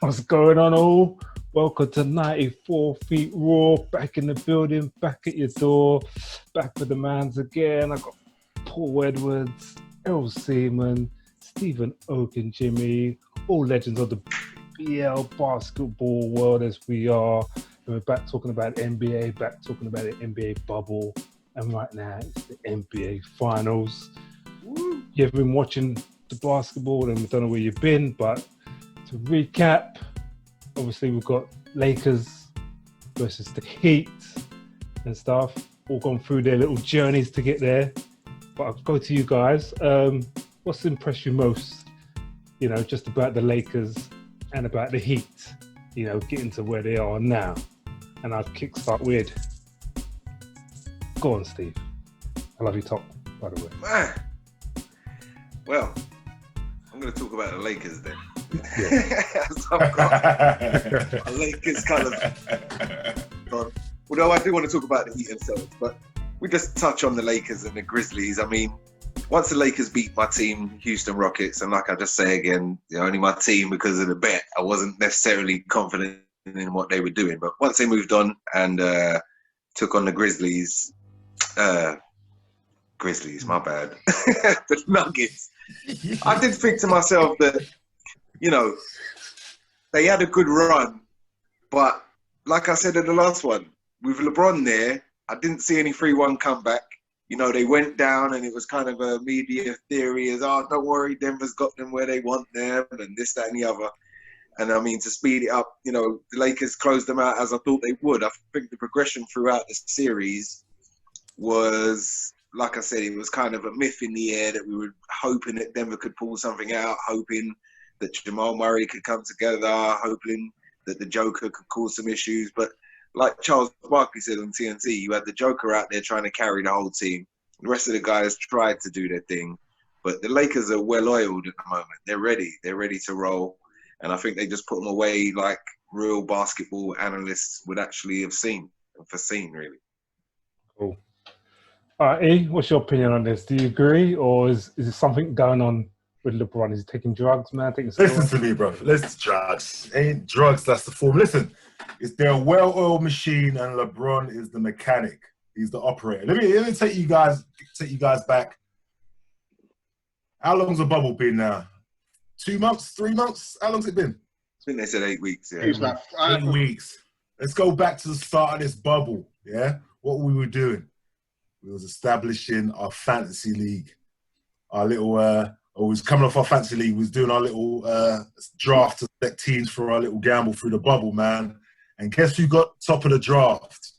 What's going on, all? Welcome to 94 Feet Raw. Back in the building, back at your door, back with the mans again. I got Paul Edwards, Errol Seaman, Stephen Oak, and Jimmy, all legends of the BL basketball world as we are. And we're back talking about NBA, back talking about the NBA bubble. And right now, it's the NBA Finals. You've been watching the basketball and we don't know where you've been, but to recap, obviously we've got Lakers versus the Heat and stuff, all gone through their little journeys to get there. But I'll go to you guys. What's impressed you most, just about the Lakers and about the Heat, getting to where they are now? And I'll kickstart with, go on, Steve. I love you, top, by the way. Man. Well, I'm going to talk about the Lakers then. Yeah. So I've got Lakers kind of. Although I do want to talk about the Heat themselves, but we just touch on the Lakers and the Grizzlies. I mean, once the Lakers beat my team, Houston Rockets, and like I just say again, only my team because of the bet. I wasn't necessarily confident in what they were doing, but once they moved on and took on the Grizzlies, my bad, the Nuggets. I did think to myself that, they had a good run, but like I said in the last one, with LeBron there, I didn't see any 3-1 comeback. They went down and it was kind of a media theory as, don't worry, Denver's got them where they want them and this, that and the other. And I mean, to speed it up, the Lakers closed them out as I thought they would. I think the progression throughout the series was, like I said, it was kind of a myth in the air that we were hoping that Denver could pull something out, hoping that Jamal Murray could come together, hoping that the Joker could cause some issues. But like Charles Barkley said on TNT, you had the Joker out there trying to carry the whole team. The rest of the guys tried to do their thing. But the Lakers are well-oiled at the moment. They're ready. They're ready to roll. And I think they just put them away like real basketball analysts would actually have seen and foreseen, really. Cool. All right, E, what's your opinion on this? Do you agree, or is there something going on with LeBron? Is he taking drugs, man? Listen to me, bro. Listen, drugs. Ain't drugs, that's the form. Listen, they're a well-oiled machine and LeBron is the mechanic. He's the operator. Let me take you guys back. How long's the bubble been now? 2 months? 3 months? How long's it been? I think they said 8 weeks, yeah. It was like 8 weeks. Let's go back to the start of this bubble, yeah? What we were doing. We was establishing our fantasy league. Our little, was coming off our fantasy league, we was doing our little draft to select teams for our little gamble through the bubble, man. And guess who got top of the draft?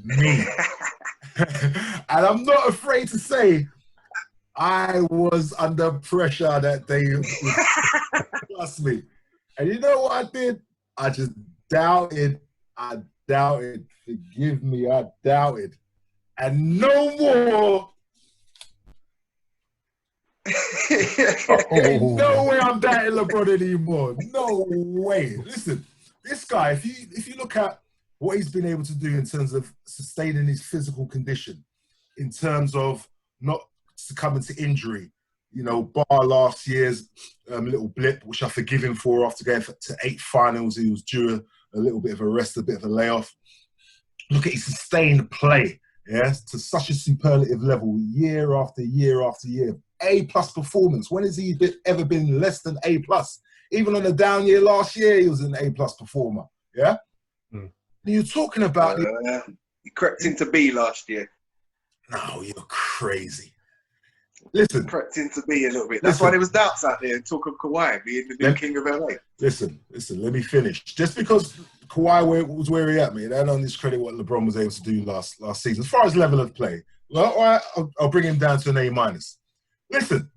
Me. And I'm not afraid to say I was under pressure that day. Trust me. And you know what I did? I just doubted. Forgive me, I doubted. And no more. Ain't no way I'm doubting LeBron anymore. No way. Listen, this guy, if you look at what he's been able to do in terms of sustaining his physical condition, in terms of not succumbing to injury, bar last year's little blip, which I forgive him for after going to 8 finals, he was due a little bit of a rest, a bit of a layoff. Look at his sustained play. Yes, to such a superlative level, year after year after year. A+ performance. When has he ever been less than A+? Even on a down year last year, he was an A+ performer. Yeah? Mm. You're talking about... he crept into B last year. No, you're crazy. Listen. He crept into B a little bit. That's why there was doubts out there and talk of Kawhi being the new king of LA. Listen, let me finish. Just because Kawhi was where he at, me, that don't discredit what LeBron was able to do last season. As far as level of play, well, all right, I'll bring him down to an A-. Listen,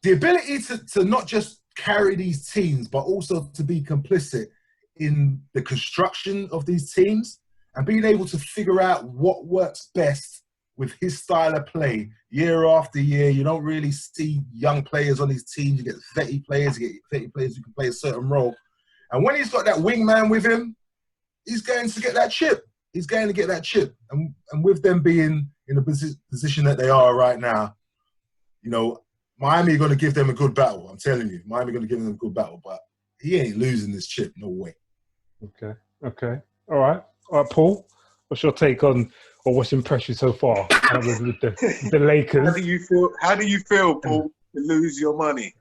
the ability to not just carry these teams, but also to be complicit in the construction of these teams and being able to figure out what works best with his style of play year after year. You don't really see young players on his teams. You get vetty players, who can play a certain role. And when he's got that wingman with him, he's going to get that chip. He's going to get that chip. And with them being in the position that they are right now, Miami are going to give them a good battle. I'm telling you, Miami are going to give them a good battle. But he ain't losing this chip. No way. Okay. All right, Paul. What's your take on, or what's impressed you so far with the Lakers? How do you feel, Paul, to lose your money?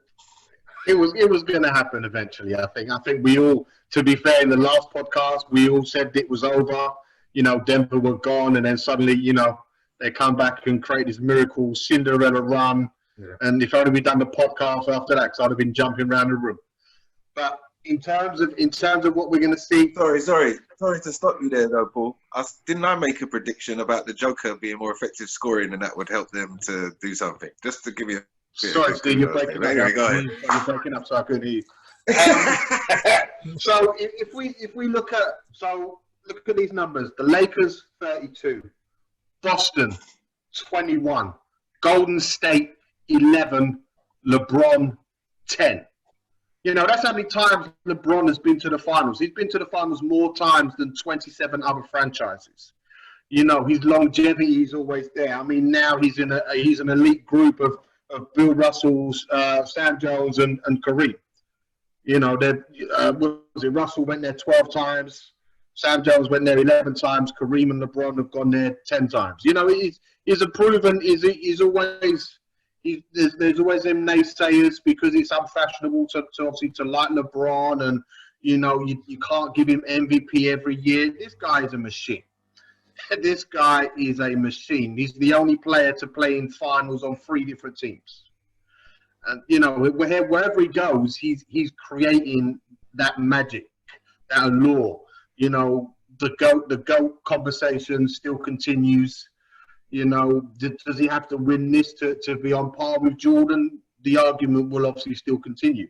It was going to happen eventually. I think we all, to be fair, in the last podcast, we all said it was over. You know, Denver were gone, and then suddenly, you know, they come back and create this miracle Cinderella run. Yeah. And if only we'd done the podcast after that, because I'd have been jumping around the room. But in terms of what we're going to see. Sorry to stop you there, though, Paul. Didn't I make a prediction about the Joker being more effective scoring, and that would help them to do something? Just to give you. Sorry, Steve, you're breaking up. Anyway, go ahead. You're breaking up, so I couldn't hear you. So if we look at these numbers: the Lakers 32, Boston 21, Golden State 11, LeBron 10. You know, that's how many times LeBron has been to the finals. He's been to the finals more times than 27 other franchises. You know, his longevity is always there. I mean, now he's an elite group of Bill Russell's, Sam Jones, and Kareem. You know, Russell went there 12 times. Sam Jones went there 11 times. Kareem and LeBron have gone there 10 times. You know, he's a proven. He's always. There's always them naysayers because it's unfashionable to obviously to like LeBron, and you know you can't give him MVP every year. This guy is a machine. This guy is a machine. He's the only player to play in finals on 3 different teams, and you know wherever he goes, he's creating that magic, that allure. You know the GOAT conversation still continues. You know, does he have to win this to be on par with Jordan? The argument will obviously still continue.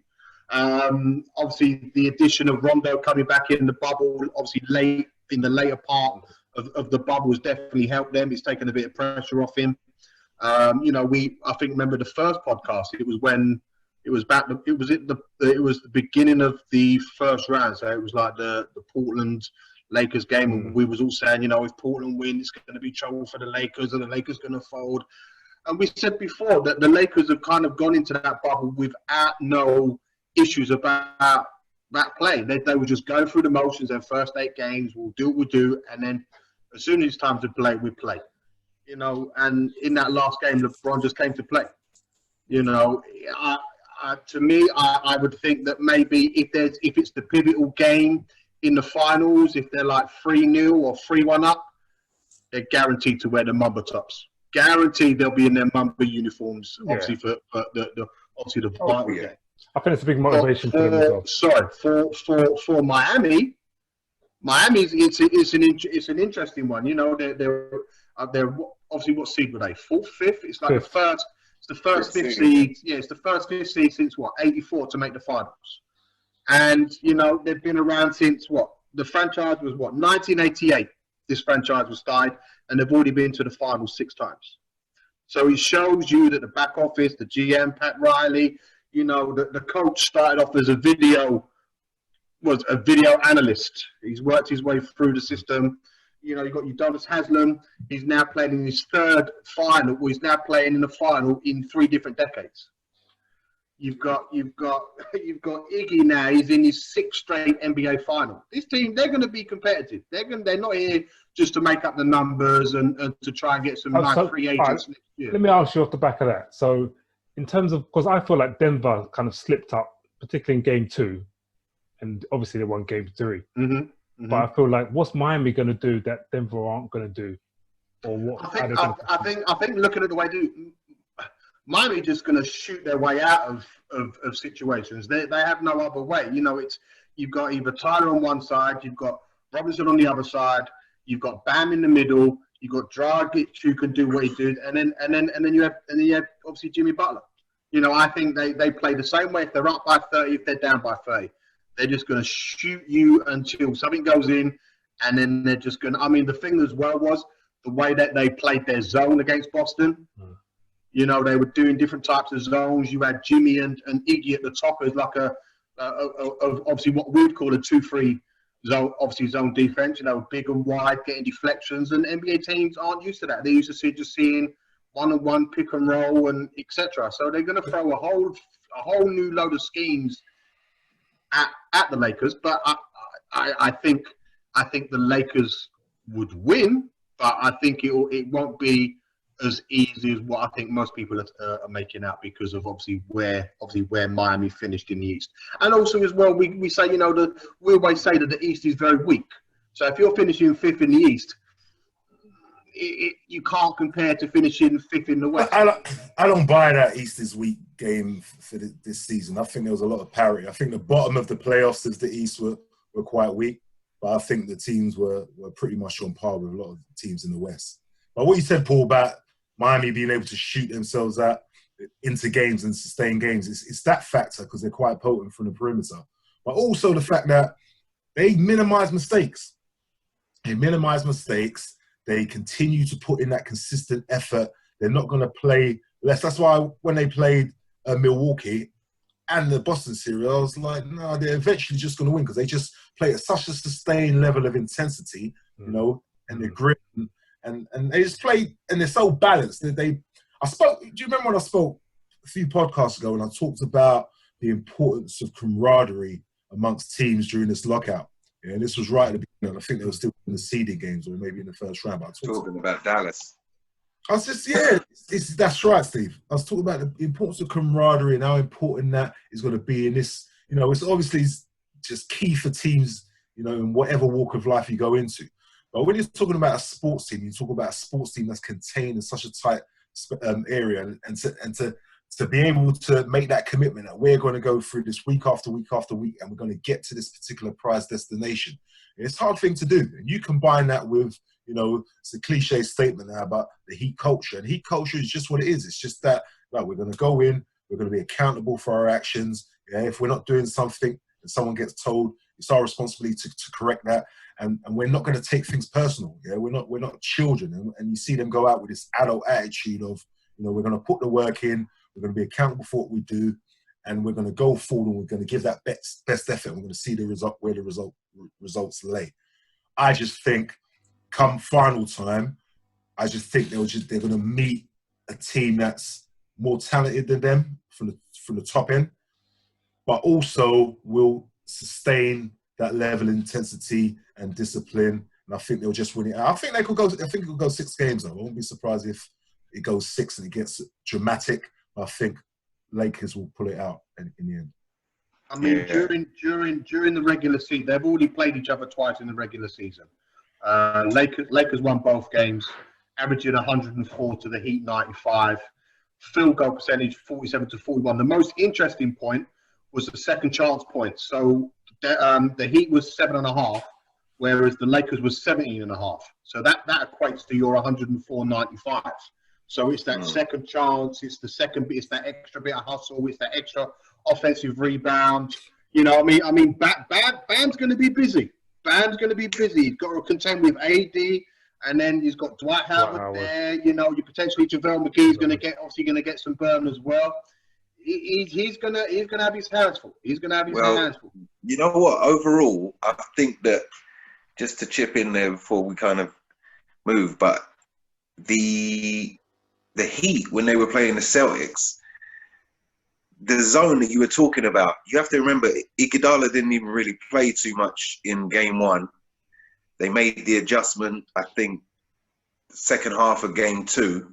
Obviously, the addition of Rondo coming back in the bubble, obviously late in the later part of the bubble, has definitely helped them. It's taken a bit of pressure off him. You know, I think remember the first podcast. It was when it was the beginning of the first round. So it was like the Portland Lakers game, and we was all saying, you know, if Portland wins, it's going to be trouble for the Lakers, and the Lakers going to fold. And we said before that the Lakers have kind of gone into that bubble without no issues about that play. They were just going through the motions. Their first 8 games, we'll do what we do, and then as soon as it's time to play, we play. You know, and in that last game, LeBron just came to play. You know, to me, I would think that maybe if it's the pivotal game in the finals, if they're like 3-0 or 3-1 up, they're guaranteed to wear the Mamba tops. Guaranteed they'll be in their Mamba uniforms, obviously for the vital game. I think it's a big motivation for them as well. Sorry, for Miami, it's an interesting one. You know, they're obviously, what seed were they? 4th, 5th? It's like the first 5th seed. Yeah, it's the first 5th seed since '84 to make the finals. And, you know, they've been around since the franchise was 1988. This franchise was started, and they've already been to the finals 6 times. So it shows you that the back office, the GM, Pat Riley, you know, the coach started off as a video analyst. He's worked his way through the system. You know, you've got Udonis Haslem. He's now playing in his 3rd final. Well, he's now playing in the final in 3 different decades. You've got Iggy now. He's in his 6th straight NBA final. This team, they're going to be competitive. They're not here just to make up the numbers and to try and get some nice free agents next year. Let me ask you off the back of that. So, in terms of, because I feel like Denver kind of slipped up, particularly in Game 2, and obviously they won Game 3. Mm-hmm. Mm-hmm. But I feel like, what's Miami going to do that Denver aren't going to do, or what? I think looking at the way Miami just going to shoot their way out of situations. They have no other way. You know, you've got either Tyler on one side, you've got Robinson on the other side, you've got Bam in the middle, you've got Dragic who can do what he did, and then you have obviously Jimmy Butler. You know, I think they play the same way. If they're up by 30, if they're down by 30, they're just going to shoot you until something goes in, and then they're just going to. I mean, the thing as well was the way that they played their zone against Boston. You know, they were doing different types of zones. You had Jimmy and Iggy at the top as like obviously what we'd call a 2-3 zone, obviously zone defense. You know, big and wide, getting deflections, and NBA teams aren't used to that. They're used to just seeing one-on-one pick and roll and etc. So they're going to throw a whole new load of schemes at the Lakers, but I think the Lakers would win, but I think it won't be as easy as what I think most people are making out, because of obviously where Miami finished in the East, and also as well we say, we always say that the East is very weak. So if you're finishing fifth in the East, you can't compare to finishing fifth in the West. I don't buy that East is weak game for this season. I think there was a lot of parity. I think the bottom of the playoffs as the East were quite weak, but I think the teams were pretty much on par with a lot of teams in the West. But what you said, Paul, about Miami being able to shoot themselves out into games and sustain games, it's that factor, because they're quite potent from the perimeter. But also the fact that they minimize mistakes. They continue to put in that consistent effort. They're not going to play less. That's why when they played Milwaukee and the Boston series, I was like, no, they're eventually just going to win, because they just play at such a sustained level of intensity, and they're grit, and they just play, and they're so balanced. Do you remember when I spoke a few podcasts ago and I talked about the importance of camaraderie amongst teams during this lockout? Yeah, and this was right at the beginning. I think they were still in the seeding games, or maybe in the first round. But talking about Dallas. I was just, that's right, Steve. I was talking about the importance of camaraderie and how important that is going to be in this. It's obviously just key for teams, in whatever walk of life you go into. But when you're talking about a sports team, you talk about a sports team that's contained in such a tight area, and to be able to make that commitment that we're going to go through this week after week after week, and we're going to get to this particular prize destination. It's a hard thing to do. And you combine that with, it's a cliche statement now about the Heat culture. And Heat culture is just what it is. It's just that, we're going to go in, we're going to be accountable for our actions. Yeah? If we're not doing something and someone gets told, it's our responsibility to correct that. And we're not going to take things personal. Yeah, we're not children. And you see them go out with this adult attitude of, we're going to put the work in, we're going to be accountable for what we do, and we're going to go forward, and we're going to give that best effort. We're going to see the result where the results lay. I just think, come final time, I just think they're going to meet a team that's more talented than them from the top end, but also will sustain that level of intensity and discipline. And I think they'll just win it out. I think it will go 6 games though. I won't be surprised if it goes 6 and it gets dramatic. I think Lakers will pull it out in the end. I mean, during the regular season, they've already played each other twice in the regular season. Lakers won both games, averaging 104 to the Heat 95. Field goal percentage 47-41. The most interesting point was the second chance points. So the Heat was 7.5, whereas the Lakers was 17.5. So that equates to your 104.95. So it's that second chance, it's that extra bit of hustle, it's that extra offensive rebound. I mean, Bam's going to be busy. He's got to contend with AD, and then he's got Dwight Howard there. You potentially JaVale McGee is going to get some burn as well. He's going to have his hands full. Hands full. You know what? Overall, I think that, just to chip in there before we kind of move, but the Heat, when they were playing the Celtics, the zone that you were talking about, you have to remember, Iguodala didn't even really play too much in game 1. They made the adjustment, I think, second half of game 2,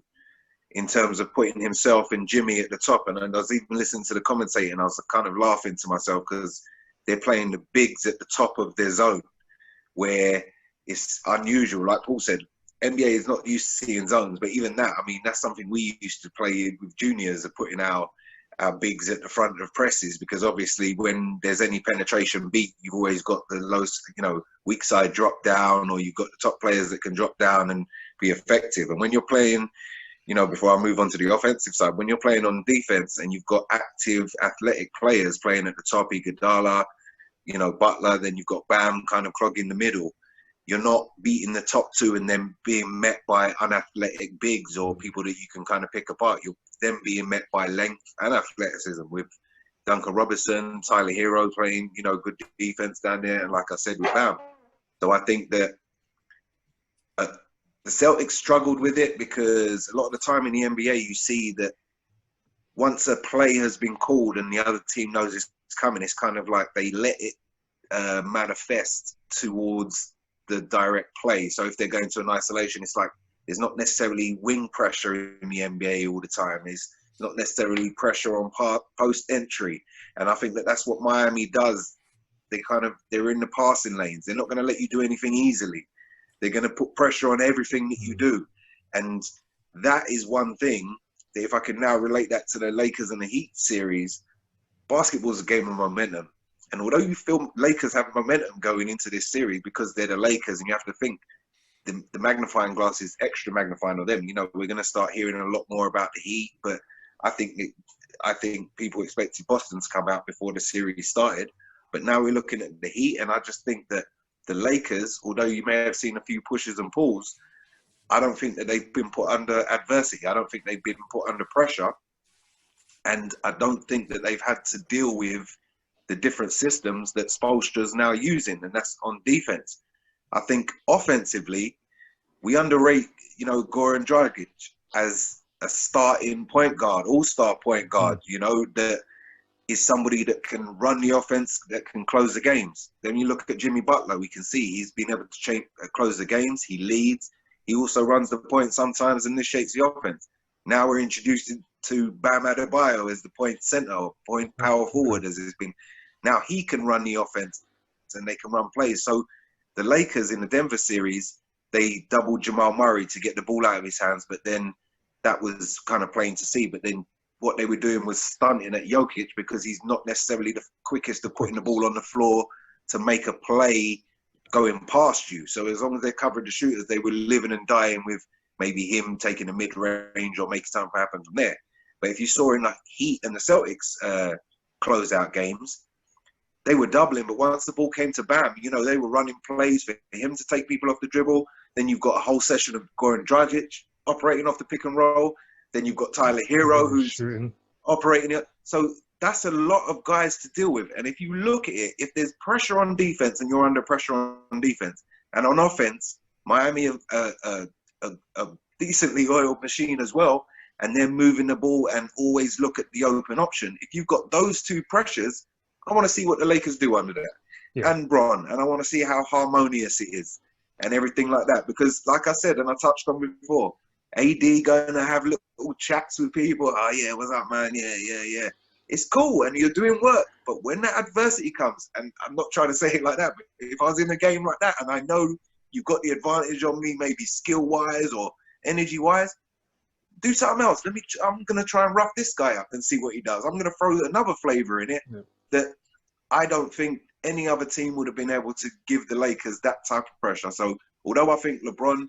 in terms of putting himself and Jimmy at the top. And I was even listening to the commentator, and I was kind of laughing to myself, because they're playing the bigs at the top of their zone, where it's unusual. Like Paul said, NBA is not used to seeing zones, but even that, I mean, that's something we used to play with juniors, of putting our bigs at the front of presses, because obviously when there's any penetration beat, you've always got the lowest, weak side drop down, or you've got the top players that can drop down and be effective. And when you're playing, before I move on to the offensive side, when you're playing on defense and you've got active, athletic players playing at the top, Iguodala, Butler, then you've got Bam kind of clogging the middle. You're not beating the top 2 and then being met by unathletic bigs or people that you can kind of pick apart. You're then being met by length and athleticism, with Duncan Robinson, Tyler Hero playing, good defense down there. And like I said, with Bam. So I think that the Celtics struggled with it, because a lot of the time in the NBA, you see that once a play has been called and the other team knows it's coming, it's kind of like they let it manifest towards the direct play. So if they're going to an isolation, it's like there's not necessarily wing pressure in the NBA all the time. It's not necessarily pressure on post entry. And I think that that's what Miami does. They're in the passing lanes. They're not going to let you do anything easily. They're going to put pressure on everything that you do. And that is one thing that if I can now relate that to the Lakers and the Heat series, basketball is a game of momentum. And although you feel Lakers have momentum going into this series because they're the Lakers, and you have to think the magnifying glass is extra magnifying on them. You know, we're going to start hearing a lot more about the Heat, but I think people expected Boston to come out before the series started. But now we're looking at the Heat, and I just think that the Lakers, although you may have seen a few pushes and pulls, I don't think that they've been put under adversity. I don't think they've been put under pressure. And I don't think that they've had to deal with the different systems that Spoelstra's now using, and that's on defense. I think offensively, we underrate, Goran Dragic as a starting point guard, all-star point guard, that is somebody that can run the offense, that can close the games. Then you look at Jimmy Butler, we can see he's been able to close the games. He leads. He also runs the point sometimes, initiates the offense. Now we're introduced to Bam Adebayo as the point center, or point power forward, as it's been. Now he can run the offense and they can run plays. So the Lakers in the Denver series, they doubled Jamal Murray to get the ball out of his hands, but then that was kind of plain to see. But then what they were doing was stunting at Jokic because he's not necessarily the quickest of putting the ball on the floor to make a play going past you. So as long as they're covering the shooters, they were living and dying with maybe him taking a mid-range or making something happen from there. But if you saw in the Heat and the Celtics closeout games, they were doubling, but once the ball came to Bam, they were running plays for him to take people off the dribble. Then you've got a whole session of Goran Dragic operating off the pick and roll. Then you've got Tyler Hero who's operating it. So that's a lot of guys to deal with. And if you look at it, if there's pressure on defense and you're under pressure on defense, and on offense, Miami a decently oiled machine as well, and they're moving the ball and always look at the open option. If you've got those two pressures, I want to see what the Lakers do under that. Yeah. And Bron, and I want to see how harmonious it is and everything like that. Because like I said, and I touched on before, AD going to have little chats with people. Oh, yeah, what's up, man? Yeah. It's cool, and you're doing work. But when that adversity comes, and I'm not trying to say it like that, but if I was in a game like that and I know you've got the advantage on me, maybe skill-wise or energy-wise, do something else. I'm going to try and rough this guy up and see what he does. I'm going to throw another flavor in it that I don't think any other team would have been able to give the Lakers that type of pressure. So although I think LeBron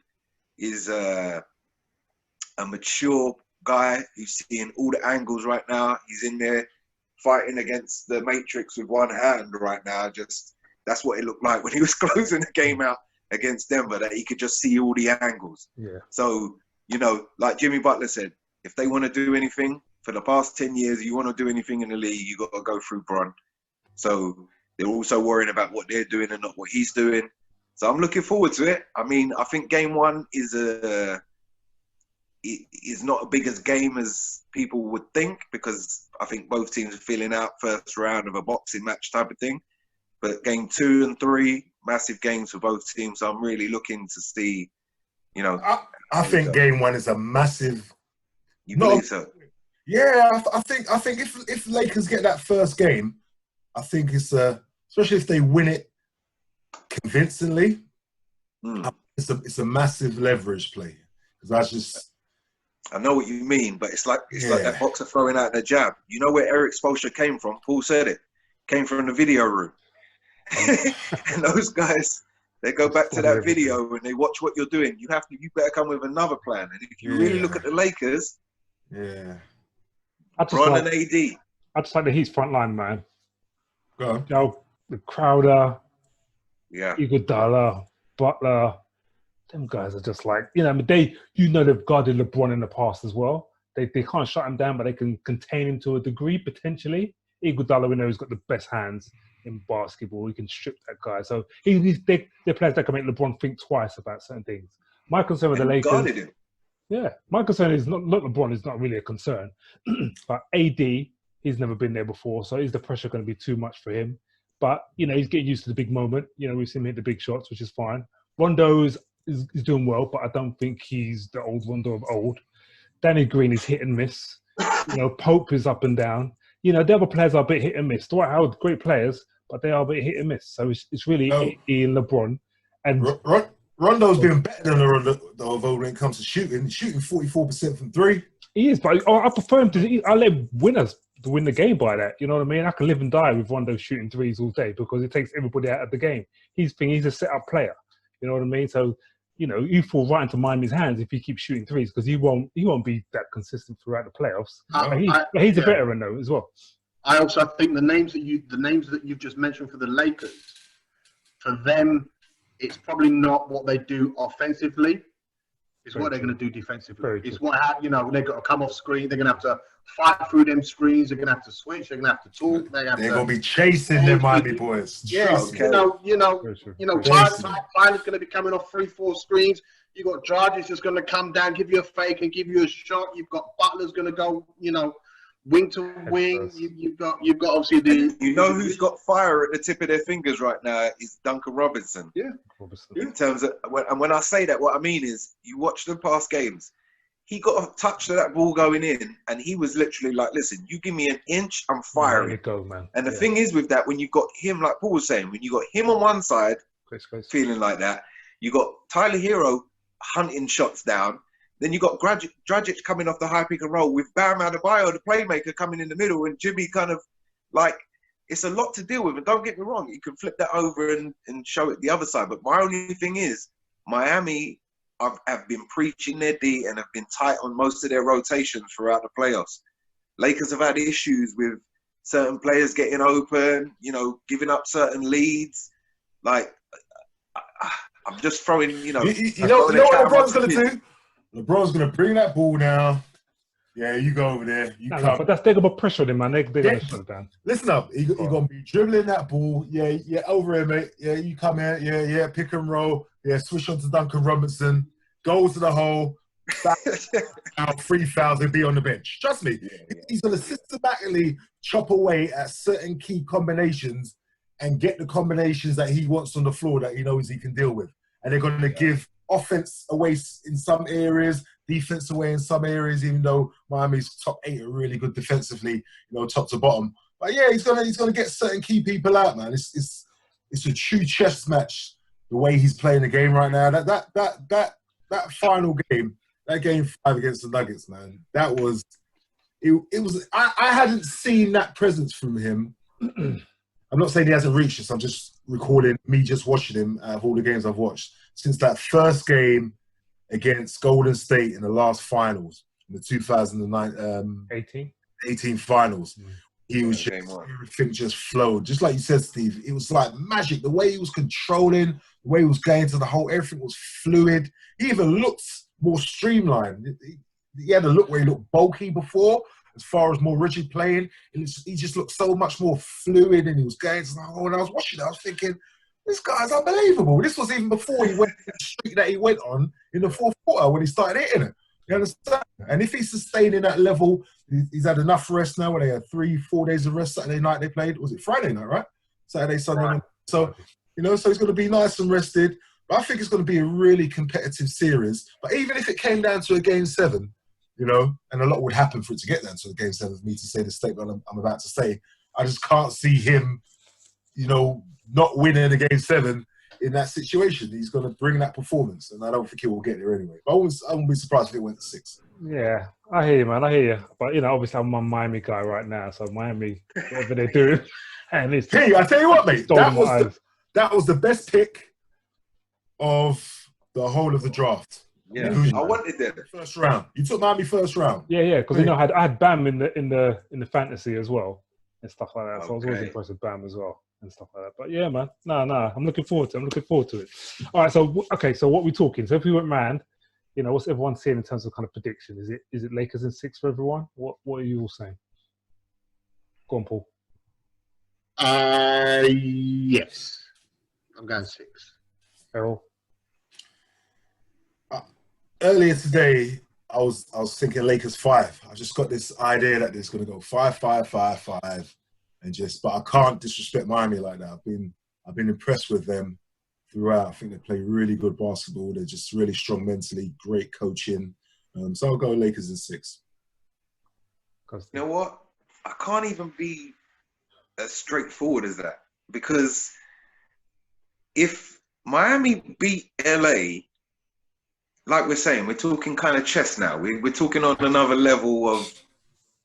is a mature guy who's seeing all the angles right now, he's in there fighting against the Matrix with one hand right now. Just that's what it looked like when he was closing the game out against Denver, that he could just see all the angles. Yeah. So, like Jimmy Butler said, if they want to do anything for the past 10 years, you want to do anything in the league, you got to go through Bron. So they're also worrying about what they're doing and not what he's doing. So I'm looking forward to it. I mean, I think game one is not as big a game as people would think, because I think both teams are feeling out first round of a boxing match type of thing. But game 2 and 3, massive games for both teams. So I'm really looking to see, I think game 1 is a massive. You believe so? Yeah, I think if Lakers get that first game, I think it's especially if they win it convincingly, it's a massive leverage play. Because I know what you mean, but it's like that boxer throwing out their jab. You know where Eric Spoelstra came from? Paul said it. Came from the video room. And those guys, they go back to that video and they watch what you're doing. You better come with another plan. And if you really look at the Lakers, Bron and AD. I just like the Heat's front line, man. Go on. The Crowder, Iguodala, Butler, them guys are just like, they've guarded LeBron in the past as well. They can't shut him down, but they can contain him to a degree, potentially. Iguodala, we know he's got the best hands in basketball. He can strip that guy. So they're players that can make LeBron think twice about certain things. My concern with the Lakers... my concern is not LeBron is not really a concern. But AD, He's never been there before, so is the pressure going to be too much for him? But he's getting used to the big moment. We've seen him hit the big shots, which is fine. Rondo is doing well, but I don't think he's the old Rondo of old. Danny Green is hit and miss. Pope is up and down. The other players are a bit hit and miss. Dwight Howard, great players, but they are a bit hit and miss. So it's really Ian LeBron. And Rondo's been better than Rondo when it comes to shooting. Shooting 44% from three. He is, but I prefer him to. I let winners to win the game by that. You know what I mean? I can live and die with Rondo shooting threes all day because it takes everybody out of the game. He's a set-up player. You know what I mean? So, you fall right into Miami's hands if he keeps shooting threes because he won't be that consistent throughout the playoffs. But he's a veteran though as well. I also think the names that you've just mentioned for the Lakers, for them, it's probably not what they do offensively. It's what they're going to do defensively. It's what they've got to come off screen. They're going to have to fight through them screens. They're going to have to switch. They're going to have to talk. They're going to be chasing them Miami boys. Yeah, Tyler's going to be coming off 3-4 screens. You got Jardi's just going to come down, give you a fake, and give you a shot. You've got Butler's going to go, wing to wing. You've got obviously who's got fire at the tip of their fingers right now is Duncan Robinson. Yeah, in terms of when I say that, what I mean is you watch the past games. He got a touch of that ball going in, and he was literally like, "Listen, you give me an inch, I'm firing." There you go, man. And the thing is with that, when you got him, like Paul was saying, when you got him on one side, feeling like that, you got Tyler Hero hunting shots down. Then you got Dragic coming off the high pick and roll with Bam Adebayo, the playmaker, coming in the middle, and Jimmy kind of like, it's a lot to deal with. And don't get me wrong, you can flip that over and show it the other side. But my only thing is, Miami have been preaching their D and have been tight on most of their rotations throughout the playoffs. Lakers have had issues with certain players getting open, giving up certain leads. Like, I'm just throwing, You know what LeBron's going to do? LeBron's going to bring that ball down. Yeah, you go over there. But that's they're going to pressure them, man. They're going to shut it down. Listen up. You're going to be dribbling that ball. Yeah, over here, mate. Yeah, you come here. Yeah, pick and roll. Yeah, switch on to Duncan Robinson. Go to the hole. 3,000, be on the bench. Trust me. He's going to systematically chop away at certain key combinations and get the combinations that he wants on the floor that he knows he can deal with. And they're going to give offense away in some areas, defense away in some areas, even though Miami's top 8 are really good defensively, top to bottom. But yeah, he's gonna get certain key people out, man. It's a true chess match the way he's playing the game right now. That final game, that game 5 against the Nuggets, man, that was it was I hadn't seen that presence from him. I'm not saying he hasn't reached this. I'm just recalling me just watching him out of all the games I've watched since that first game against Golden State in the last finals, in the 2009 18 finals. He was just, everything just flowed. Just like you said, Steve, it was like magic. The way he was controlling, the way he was going to the hole, everything was fluid. He even looked more streamlined. He had a look where he looked bulky before, as far as more rigid playing. And he just looked so much more fluid, and he was going to the hole. And I was watching it, I was thinking, this guy's unbelievable. This was even before he went the streak that he went on in the fourth quarter when he started hitting it. You understand? And if he's sustaining that level, he's had enough rest now where they had 3-4 days of rest. Saturday night they played. Was it Friday night, right? Saturday, Sunday. Right. So, so he's going to be nice and rested. But I think it's going to be a really competitive series. But even if it came down to a game 7, and a lot would happen for it to get down to a game 7 for me to say the statement I'm about to say, I just can't see him, not winning a game 7 in that situation. He's going to bring that performance, and I don't think he will get there anyway. But I wouldn't be surprised if it went to 6. Yeah, I hear you, man. I hear you. But, obviously I'm a Miami guy right now, so Miami, whatever they do. And it's hey, I tell you what, mate, that was the best pick of the whole of the draft. Yeah, I wanted that first round. You took Miami first round. Yeah, because I had Bam in the fantasy as well and stuff like that. So I was always impressed with Bam as well and stuff like that. But yeah, man, no, I'm looking forward to it. All right, so what we talking? So if we went round, what's everyone saying in terms of kind of prediction? Is it Lakers in 6 for everyone? What are you all saying? Go on, Paul. Yes, I'm going 6. Errol. Earlier today, I was thinking Lakers 5. I just got this idea that it's going to go 5-5-5-5, but I can't disrespect Miami like that. I've been impressed with them throughout. I think they play really good basketball. They're just really strong mentally, great coaching. So I'll go Lakers in 6. You know what? I can't even be as straightforward as that, because if Miami beat LA, like we're saying, we're talking kind of chess now. We're talking on another level of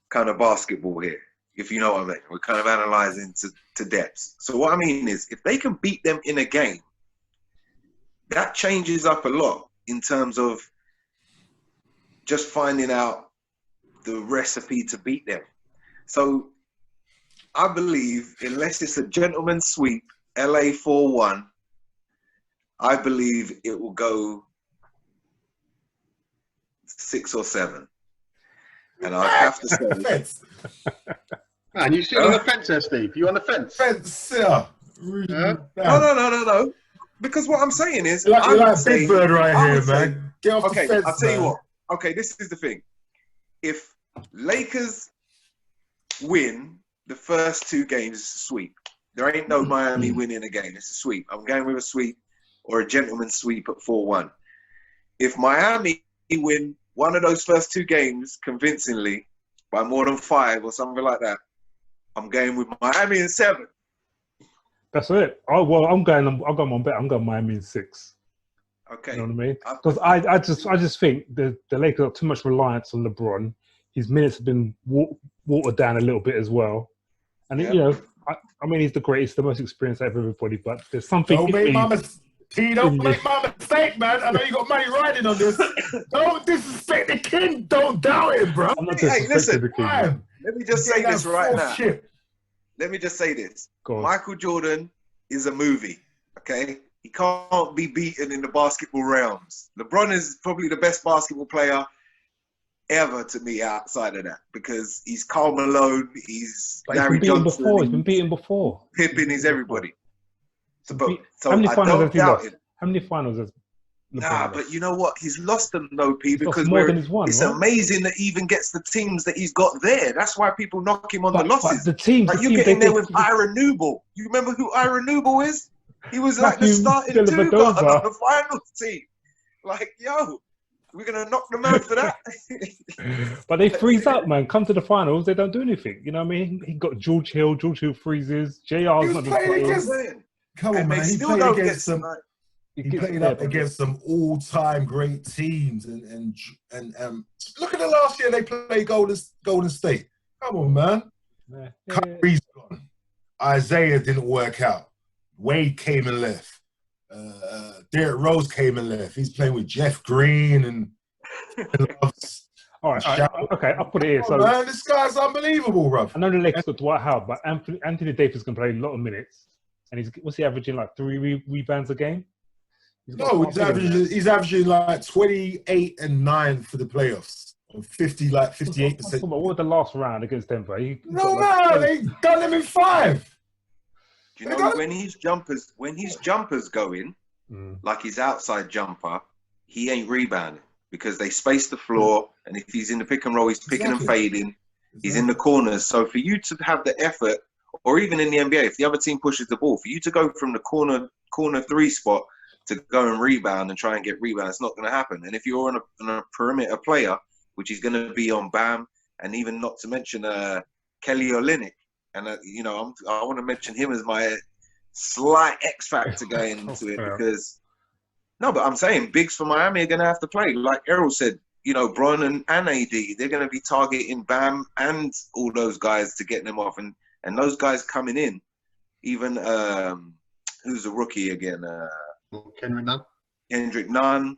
kind of basketball here, if you know what I mean. We're kind of analyzing to depths. So what I mean is, if they can beat them in a game, that changes up a lot in terms of just finding out the recipe to beat them. So I believe, unless it's a gentleman's sweep, LA 4-1, I believe it will go 6 or 7. And I'd have to say... Man, you sit on the fence there, Steve. You on the fence? Fence, yeah. Really No. Because what I'm saying is... You're like Big Bird right here, man. Get off the fence, I'll tell you what. Okay, this is the thing. If Lakers win the first 2 games, it's a sweep. There ain't no Miami winning a game. It's a sweep. I'm going with a sweep or a gentleman's sweep at 4-1. If Miami win one of those first 2 games convincingly by more than 5 or something like that, I'm going with Miami in 7. That's it. I'll go on bet. I'm going Miami in 6. Okay. You know what I mean? Because I just think the Lakers got too much reliance on LeBron. His minutes have been watered down a little bit as well. And, you know, I mean, he's the greatest, the most experienced out of everybody, but there's something... Don't make my mistake, man. I know you got money riding on this. Don't disrespect the king. Don't doubt it, bro. I'm not Hey, listen, the king. Man. Let me just say this right now. Shit. Let me just say this. Michael Jordan is a movie, okay? He can't be beaten in the basketball realms. LeBron is probably the best basketball player ever to me outside of that, because he's Karl Malone, he's Larry Johnson. He's been beaten before. Pippen, he's everybody. So how many I finals don't has he doubt lost? him. How many finals has LeBron lost? But you know what? He's lost them though, P, because it's amazing that he even gets the teams that he's got there. That's why people knock him on the losses. The team, like you get in there with Ira Newble. You remember who Ira Newble is? He was like the starting 2 guy on the finals team. Like, yo, we're gonna knock them out for that. But they freeze up, man. Come to the finals, they don't do anything. You know what I mean? He got George Hill freezes. JR's not the Come on, man. He played against some. He played up against some all-time great teams, and look at the last year they played Golden State. Come on, man. Kyrie's gone. Isaiah didn't work out. Wade came and left. Derrick Rose came and left. He's playing with Jeff Green and all right, okay, I'll put it here. So, man, this guy's unbelievable, bro. I know the Lakers got Dwight Howard, but Anthony Davis can play a lot of minutes, and what's he averaging, like 3 rebounds a game? He's averaging like 28 and 9 for the playoffs. 58%. What was the last round against Denver? They done him in 5. Do you know when his jumpers go in, like his outside jumper, he ain't rebounding because they space the floor, and if he's in the pick and roll, he's picking and fading. He's in the corners. So for you to have the effort, or even in the NBA, if the other team pushes the ball, for you to go from the corner 3 spot to go and rebound and try and get rebound, it's not going to happen. And if you're on a perimeter player, which is going to be on Bam, and even not to mention Kelly Olynyk, and I want to mention him as my slight X factor going into it, because but I'm saying bigs for Miami are going to have to play. Like Errol said, Bron and AD, they're going to be targeting Bam and all those guys to get them off, and those guys coming in, even who's the rookie again? Kendrick Nunn.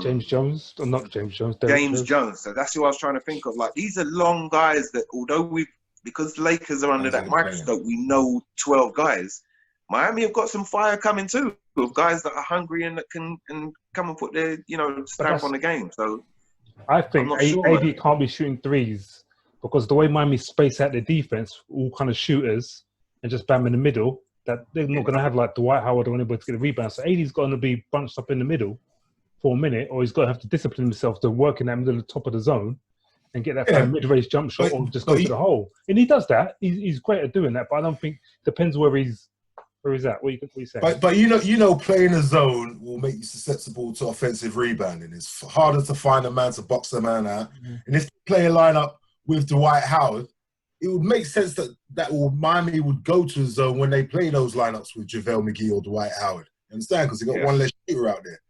James Jones, or not James Jones. James Jones. So that's who I was trying to think of. Like, these are long guys that, although because the Lakers are under that microscope, we know 12 guys. Miami have got some fire coming too, of guys that are hungry and that can come and put their stamp on the game. So I think AD can't be shooting threes, because the way Miami space out their defense, all kind of shooters, and just Bam in the middle, that they're not going to have like Dwight Howard or anybody to get a rebound. So AD's going to be bunched up in the middle. for a minute, or he's got to have to discipline himself to work in that middle of the top of the zone and get that Yeah. kind of mid-range jump shot, or just go to the hole. And he does that. He's great at doing that, but I don't think depends where he's at. What you saying? But you know, playing a zone will make you susceptible to offensive rebounding. It's harder to find a man to box the man out. Mm-hmm. And if you play a lineup with Dwight Howard, it would make sense that Miami would go to a zone when they play those lineups with JaVale McGee or Dwight Howard. You understand? Because they got one less shooter out there.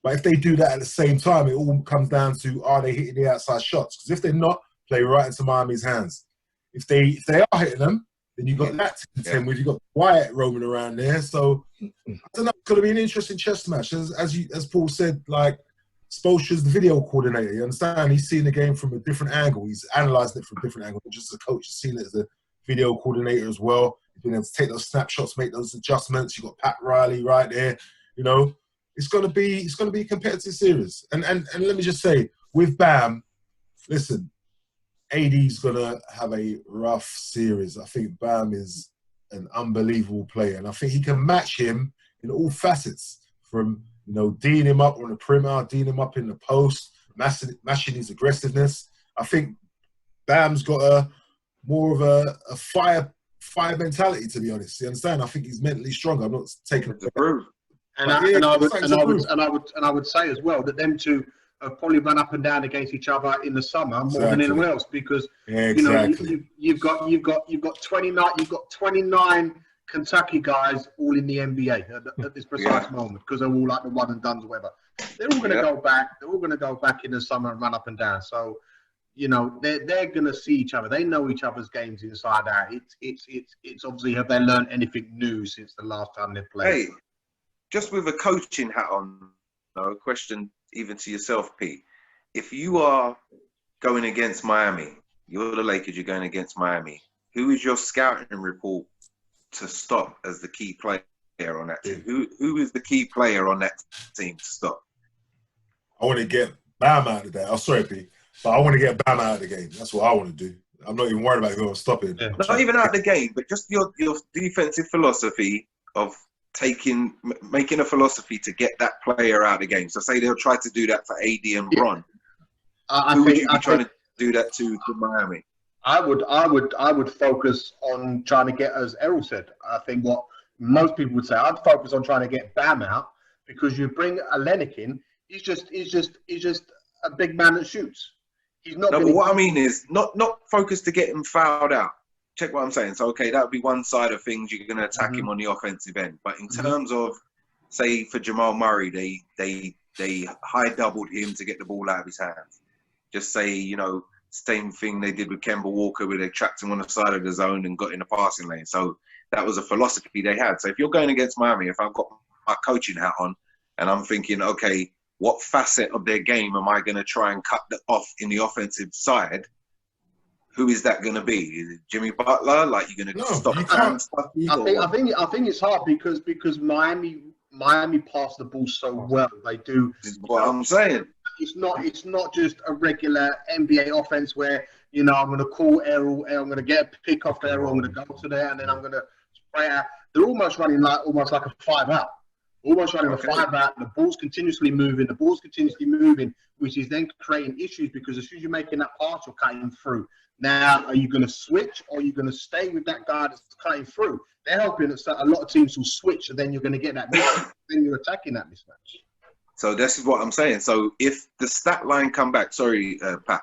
But if they do that at the same time, it all comes down to, are they hitting the outside shots? Because if they're not, play right into Miami's hands. If they are hitting them, then you've got that to contend with. You've got Wyatt roaming around there. So, I don't know. It's going to be an interesting chess match. As Paul said, like, Spoelstra's the video coordinator. You understand? He's seeing the game from a different angle. He's analysing it from a different angle. Not just as a coach, he's seen it as a video coordinator as well. He's been able to take those snapshots, make those adjustments. You've got Pat Riley right there. You know, it's going to be a competitive series. And let me just say, with Bam, listen, AD's going to have a rough series. I think Bam is an unbelievable player, and I think he can match him in all facets, from, you know, D'ing him up on the perimeter, D'ing him up in the post, matching his aggressiveness. I think Bam's got more of a fire mentality, to be honest. You understand? I think he's mentally stronger. I'm not taking it to prove. And I would say as well that them two have probably run up and down against each other in the summer more than anyone else, because you know you've got 29 Kentucky guys all in the NBA at this precise moment, because they're all like the one and dones or whatever. They're all going to go back. They're all going to go back in the summer and run up and down. So, you know, they're going to see each other. They know each other's games inside out. It's obviously, have they learned anything new since the last time they played? Hey, just with a coaching hat on, a question even to yourself, Pete. If you are going against Miami, you're the Lakers, you're going against Miami, who is your scouting report to stop as the key player on that team? Who is the key player on that team to stop? I want to get Bam out of that. I'm sorry, Pete, but I want to get Bam out of the game. That's what I want to do. I'm not even worried about who I'm stopping. Yeah. Not even out of the game, but just your defensive philosophy of making a philosophy to get that player out of the game. So say they'll try to do that for AD and Bron. Who would you be trying to do that to Miami? I would focus on trying to get, as Errol said, I think what most people would say, I'd focus on trying to get Bam out, because you bring Olynyk in, he's just a big man that shoots. He's not. No, but what I mean is not focus to get him fouled out. Check what I'm saying. So, okay, that would be one side of things. You're going to attack him on the offensive end. But in terms of, say, for Jamal Murray, they high doubled him to get the ball out of his hands. Just say, you know, same thing they did with Kemba Walker, where they trapped him on the side of the zone and got in the passing lane. So that was a philosophy they had. So if you're going against Miami, if I've got my coaching hat on and I'm thinking, okay, what facet of their game am I going to try and cut off in the offensive side? Who is that going to be? Is it Jimmy Butler? Like, you're going to stop and stuff? I think it's hard because Miami pass the ball so well. They do. This is what I'm saying. It's not just a regular NBA offense where, you know, I'm going to call Errol, I'm going to get a pick off Errol, I'm going to go to there, and then I'm going to spray out. They're almost running almost like a 5-out. Almost running a 5-out. The ball's continuously moving. Which is then creating issues, because as soon as you're making that pass, you're cutting through. Now, are you going to switch, or are you going to stay with that guy that's cutting through? They're hoping that a lot of teams will switch, and then you're going to get that mismatch. Then you're attacking that mismatch. So this is what I'm saying. So if the stat line come back, sorry, Pat,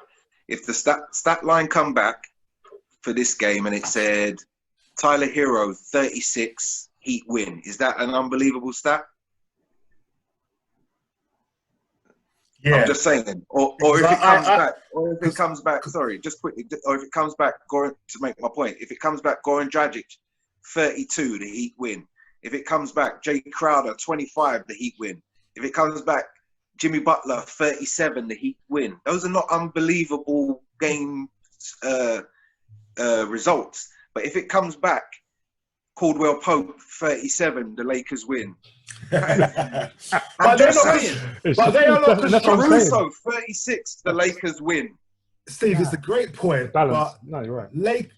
if the stat line come back for this game and it said Tyler Hero 36 Heat win, is that an unbelievable stat? Yeah. I'm just saying, or if it comes back, sorry, just quickly, or if it comes back, to make my point, if it comes back, Goran Dragic, 32, the Heat win. If it comes back, Jay Crowder, 25, the Heat win. If it comes back, Jimmy Butler, 37, the Heat win. Those are not unbelievable game results. But if it comes back, Caldwell Pope, 37, the Lakers win. But they're not Caruso, 36, the Lakers win. Steve, it's a great point. Balance. No, you're right.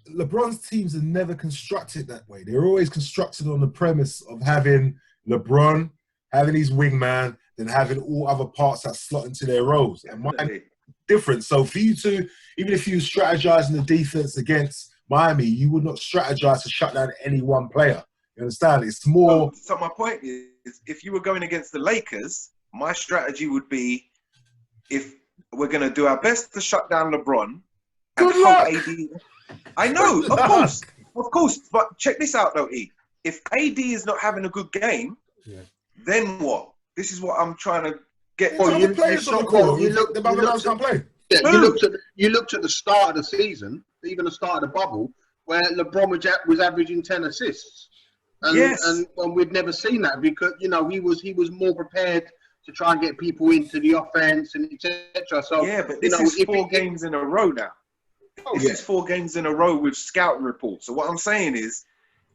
LeBron's teams are never constructed that way. They're always constructed on the premise of having LeBron, having his wingman, than having all other parts that slot into their roles. And mine Definitely. different. So for you to, even if you strategize in the defense against Miami, you would not strategize to shut down any one player. You understand? It's more. So my point is, if you were going against the Lakers, my strategy would be, if we're going to do our best to shut down LeBron. Good luck. I know, of course. But check this out, though, E. If AD is not having a good game, then what? This is what I'm trying to get. Well, you players on the court. You look. The Bubble can't play. Yeah, you looked at the start of the season, even the start of the bubble, where LeBron was averaging 10 assists. And we'd never seen that because he was more prepared to try and get people into the offense and etc. So but this is 4 games in a row now. This is 4 games in a row with scouting reports. So what I'm saying is,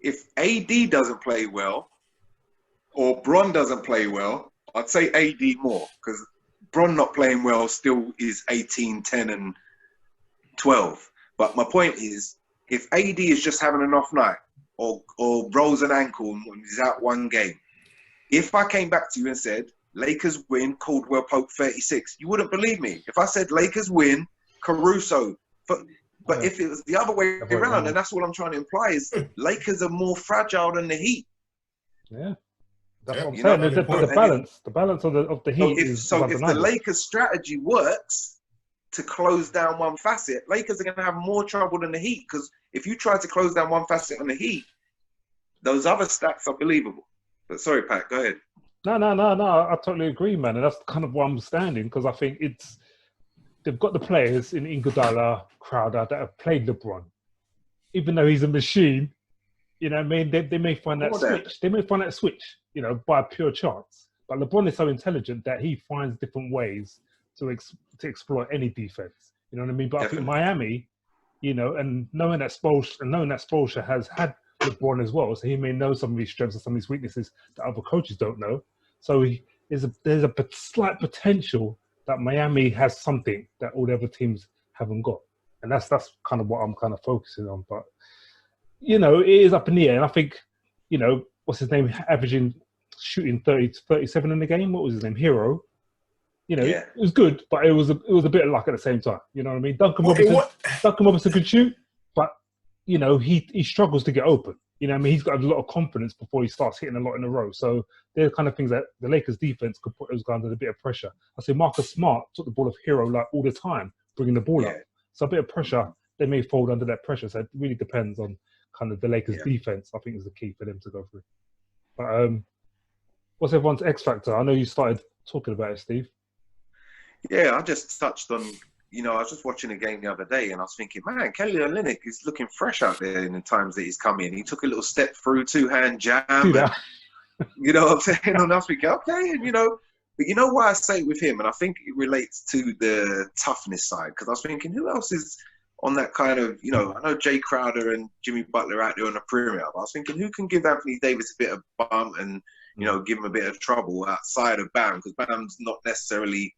if AD doesn't play well, or Bron doesn't play well, I'd say AD more, because Bron not playing well still is 18, 10, and 12. But my point is, if AD is just having an off night, or rolls an ankle and is out 1 game, if I came back to you and said, Lakers win, Caldwell Pope 36, you wouldn't believe me. If I said Lakers win, Caruso. But if it was the other way around, and that's what I'm trying to imply, is Lakers are more fragile than the Heat. Yeah. That's what I'm saying. The balance of the Heat is so if the Lakers' strategy works to close down one facet, Lakers are going to have more trouble than the Heat, because if you try to close down one facet on the Heat, those other stats are believable. But sorry, Pat, go ahead. No. I totally agree, man. And that's kind of where I'm standing, because I think they've got the players in Iguodala, Crowder that have played LeBron. Even though he's a machine, you know what I mean? They may find that switch. They may find that switch, by pure chance. But LeBron is so intelligent that he finds different ways to exploit any defense. You know what I mean? But Definitely. I think Miami, and knowing that Spoelstra has had LeBron as well, so he may know some of his strengths and some of his weaknesses that other coaches don't know. So there's a slight potential that Miami has something that all the other teams haven't got. And that's kind of what I'm kind of focusing on. But, it is up in the air. And I think, what's his name, shooting 30 to 37 in the game. What was his name? Hero. It was good, but it was a bit of luck at the same time. You know what I mean? Duncan Robinson could shoot, but, he struggles to get open. You know what I mean? He's got a lot of confidence before he starts hitting a lot in a row. So they're the kind of things that the Lakers defense could put those guys under a bit of pressure. I say Marcus Smart took the ball off Hero like all the time, bringing the ball up. So a bit of pressure, they may fold under that pressure. So it really depends on kind of the Lakers defense, I think, is the key for them to go through. But what's everyone's X factor? I know you started talking about it, Steve. Yeah, I just touched on, I was just watching a game the other day and I was thinking, man, Kelly Olynyk is looking fresh out there in the times that he's come in. He took a little step through, 2-hand jam. And, you know what I'm saying? And I was thinking, okay, and but you know why I say it with him? And I think it relates to the toughness side, because I was thinking, who else is on that kind of, I know Jay Crowder and Jimmy Butler out there on the perimeter, but I was thinking, who can give Anthony Davis a bit of bump and, give him a bit of trouble outside of Bam, because Bam's not necessarily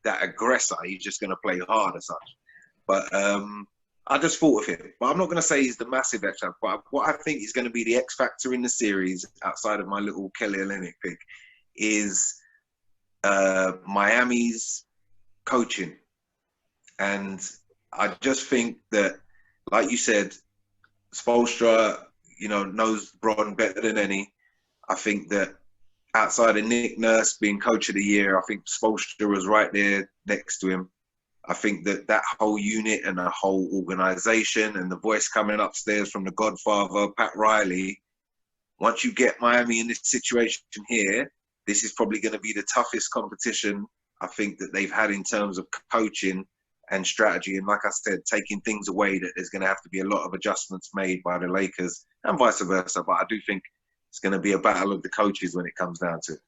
that aggressor. He's just going to play hard as such. But I just thought of him. But I'm not going to say he's the massive X factor. But what I think is going to be the X factor in the series, outside of my little Kelly Olynyk pick, is Miami's coaching. And I just think that, like you said, Spoelstra, knows Bron better than any. I think that outside of Nick Nurse being coach of the year, I think Spoelstra was right there next to him. I think that whole unit and the whole organization and the voice coming upstairs from the Godfather, Pat Riley, once you get Miami in this situation here, this is probably going to be the toughest competition I think that they've had in terms of coaching and strategy. And like I said, taking things away, that there's going to have to be a lot of adjustments made by the Lakers and vice versa. But I do think it's going to be a battle of the coaches when it comes down to it.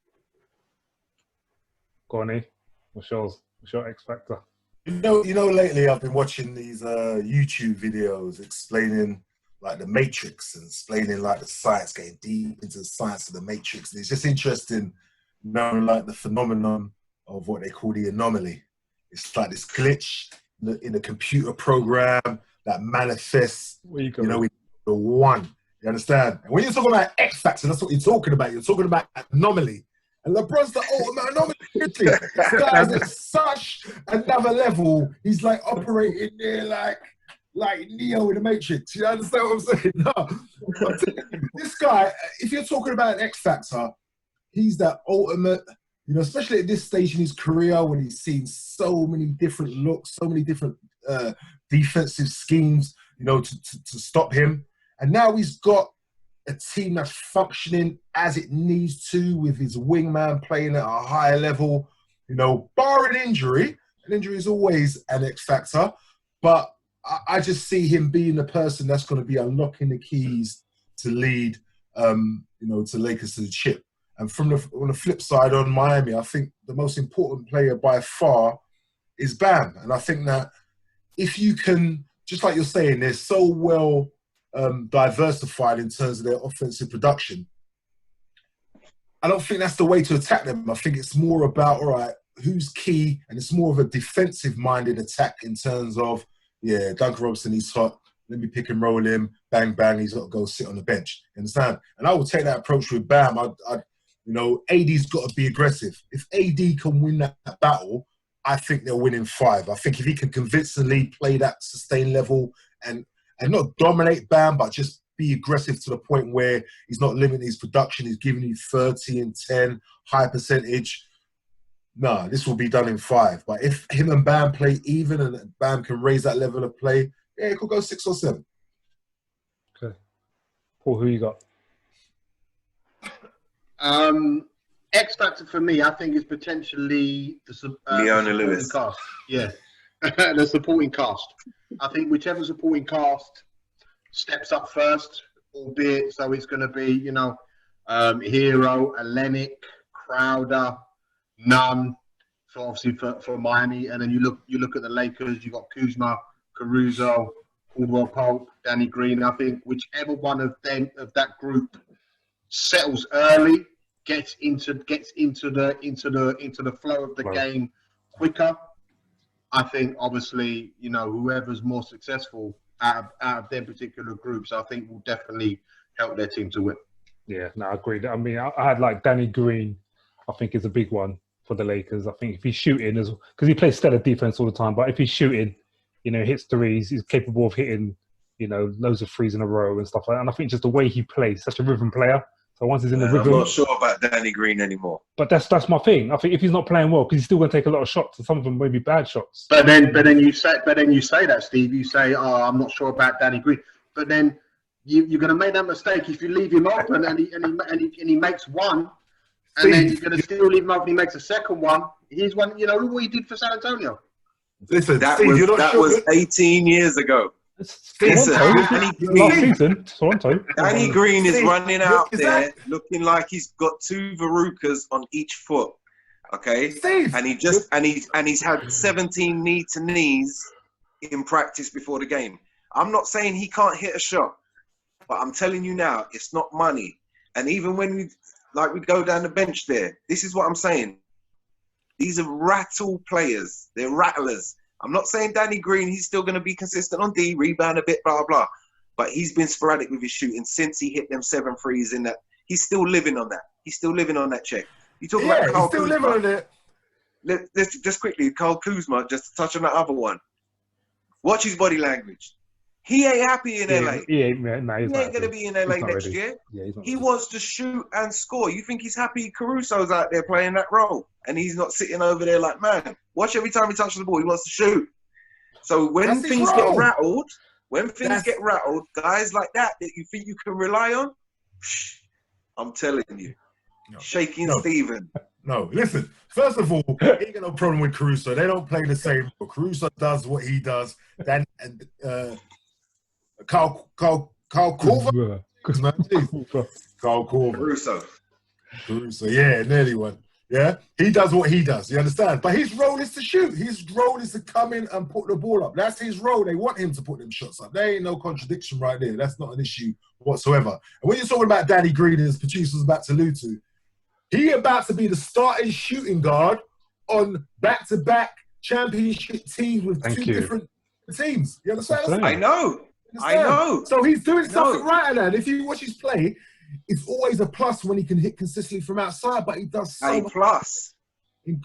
Go on, what's your X factor? Lately I've been watching these YouTube videos explaining like the Matrix and explaining like the science, getting deep into the science of the Matrix. And it's just interesting knowing like the phenomenon of what they call the anomaly. It's like this glitch in a computer program that manifests, with the one. You understand? And when you're talking about X factor, that's what you're talking about. You're talking about anomaly. And LeBron's the ultimate anomaly. This guy is at such another level. He's like operating there like Neo in the Matrix. You understand what I'm saying? No. I'm telling you, this guy, if you're talking about an X Factor, he's that ultimate, you know, especially at this stage in his career when he's seen so many different looks, so many different defensive schemes, you know, to stop him. And now he's got a team that's functioning as it needs to, with his wingman playing at a higher level, you know, barring injury. An injury is always an X factor, but I just see him being the person that's going to be unlocking the keys to lead, you know, to Lakers to the chip. And on the flip side, on Miami, I think the most important player by far is Bam. And I think that if you can, just like you're saying, they're so well diversified in terms of their offensive production. I don't think that's the way to attack them. I think it's more about, all right, who's key? And it's more of a defensive-minded attack in terms of, yeah, Duncan Robinson, he's hot. Let me pick and roll him. Bang, bang, he's got to go sit on the bench. You understand? And I will take that approach with Bam. You know, AD's got to be aggressive. If AD can win that battle, I think they'll win in 5. I think if he can convincingly play that sustained level and not dominate Bam, but just be aggressive to the point where he's not limiting his production, he's giving you 30 and 10, high percentage. No, this will be done in 5. But if him and Bam play even and Bam can raise that level of play, yeah, it could go 6 or 7. Okay. Paul, who you got? X factor for me, I think, is potentially the Leona Lewis cast. Yeah, the supporting cast. I think whichever supporting cast steps up first, albeit so it's going to be, you know, Hero, Olenek, Crowder, Nunn. So obviously for Miami, and then you look at the Lakers. You got Kuzma, Caruso, Caldwell Pope, Danny Green. I think whichever one of that group settles early, gets into the flow of the game quicker. I think obviously, you know, whoever's more successful out of their particular groups, I think will definitely help their team to win. Yeah, no, I agree. I mean, I had like Danny Green, I think is a big one for the Lakers. I think if he's shooting, because he plays stellar defense all the time, but if he's shooting, you know, hits threes, he's capable of hitting, you know, loads of threes in a row and stuff like that. And I think just the way he plays, such a rhythm player. So once he's in the rhythm, I'm not sure about Danny Green anymore. But that's my thing. I think if he's not playing well, because he's still going to take a lot of shots, and some of them may be bad shots. But then you say that, Steve. You say, "Oh, I'm not sure about Danny Green." But then you're going to make that mistake if you leave him open and he makes one, and then you're going to still leave him open. He makes a second one. He's one. You know, look what he did for San Antonio. Listen, that Steve, was 18 years ago. Toronto. Danny Green is running out there looking like he's got 2 verrucas on each foot. Okay, Steve. And he's had 17 knee-to-knees in practice before the game. I'm not saying he can't hit a shot, but I'm telling you now, it's not money. And even when we go down the bench there, this is what I'm saying. These are rattle players. They're rattlers. I'm not saying Danny Green, he's still going to be consistent on D, rebound a bit, blah, blah. But he's been sporadic with his shooting since he hit them 7 threes in that. He's still living on that. He's still living on that check. You talk about Kyle Kuzma. Living on it. Let's just quickly, Kyle Kuzma, just to touch on that other one. Watch his body language. He ain't happy in LA. He ain't going to be in LA next year. Yeah, he wants to shoot and score. You think he's happy Caruso's out there playing that role and he's not sitting over there like, man, watch every time he touches the ball, he wants to shoot. So when things get rattled, guys like that you think you can rely on, I'm telling you, shaking Steven. No, listen. First of all, ain't got no problem with Caruso. They don't play the same. Caruso does what he does. Then Kyle Korver. Kyle Korver. Caruso. Yeah, nearly one. Yeah, he does what he does. You understand? But his role is to shoot. His role is to come in and put the ball up. That's his role. They want him to put them shots up. There ain't no contradiction right there. That's not an issue whatsoever. And when you're talking about Danny Green, as producers about to allude to, he about to be the starting shooting guard on back-to-back championship teams with different teams. You understand? I know. So he's doing something right at that. If you watch his play, It's always a plus when he can hit consistently from outside, but he does so A much. plus.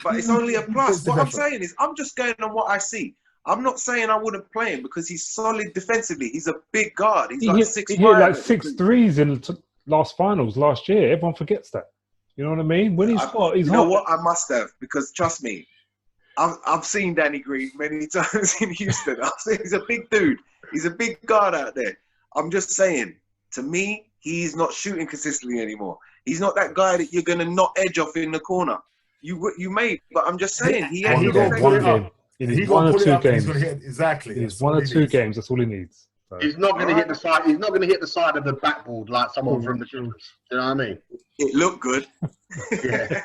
But it's only a plus. What I'm effort. saying is, I'm just going on what I see. I'm not saying I wouldn't play him because he's solid defensively. He's a big guard. He's He like hit 6'5". he hit like 6 threes in last finals last year. Everyone forgets that. You know what I mean? When he's hot, he's You hot. know what? I must have, because trust me, I've seen Danny Green many times in Houston. I've seen, he's a big dude. He's a big guard out there. I'm just saying, to me, he's not shooting consistently anymore. He's not that guy that you're gonna not edge off in the corner. You may, but I'm just saying he And ain't he One gonna game. put One it up. game. He He needs gonna one or put it two up and he's games. gonna hit exactly. He needs That's one all or he two needs. games. That's all he needs. So, He's not going to hit the side. He's not going to hit the side of the backboard like someone from the Clippers. Do you know what I mean? It looked good. Yeah.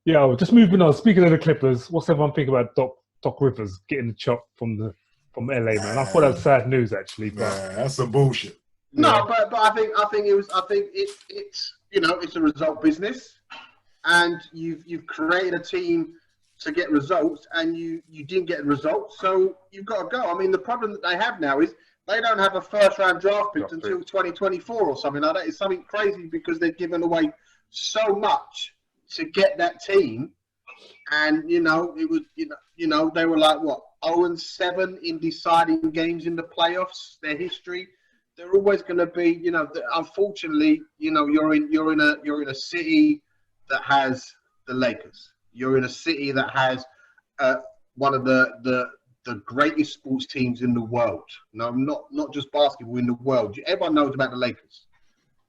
yeah, well, just moving on. Speaking of the Clippers, what's everyone think about Doc Rivers getting the chop from LA, man? I thought that was sad news actually, but Nah, that's some bullshit. No, but I think it's it's a result business, and you've created a team to get results, and you didn't get results, so you've got to go. I mean, the problem that they have now is they don't have a first-round draft pick until 2024 or something like that. It's something crazy because they've given away so much to get that team, and it was they were like what 0-7 in deciding games in the playoffs. Their history. They're always going to be, unfortunately, you're in a city that has the Lakers. You're in a city that has one of the greatest sports teams in the world. No, not just basketball, in the world. Everyone knows about the Lakers.